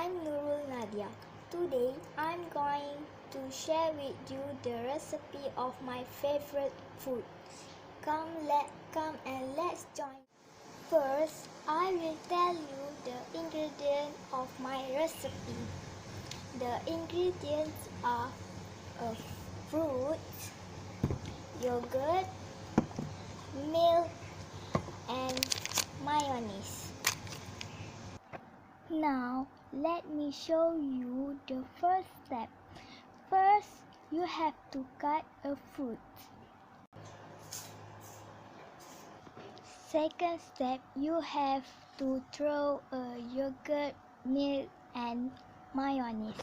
I'm Nadia. Today I'm going to share with you the recipe of my favorite food. Come and let's join. First, I will tell you the ingredients of my recipe. The ingredients are fruits, yogurt, milk, and mayonnaise. Now, let me show you the first step. First, you have to cut a fruit. Second step, you have to throw a yogurt, milk, and mayonnaise.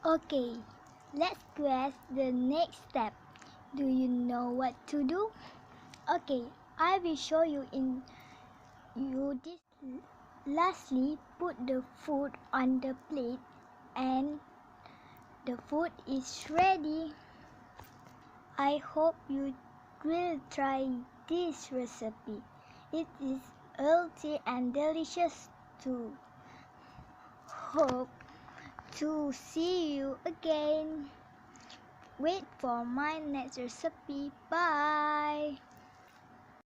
Okay, let's guess the next step. Do you know what to do? Okay, I will show you this. Lastly, put the food on the plate and the food is ready. I hope you will try this recipe. It is healthy and delicious too. Hope to see you again. Wait for my next recipe. Bye.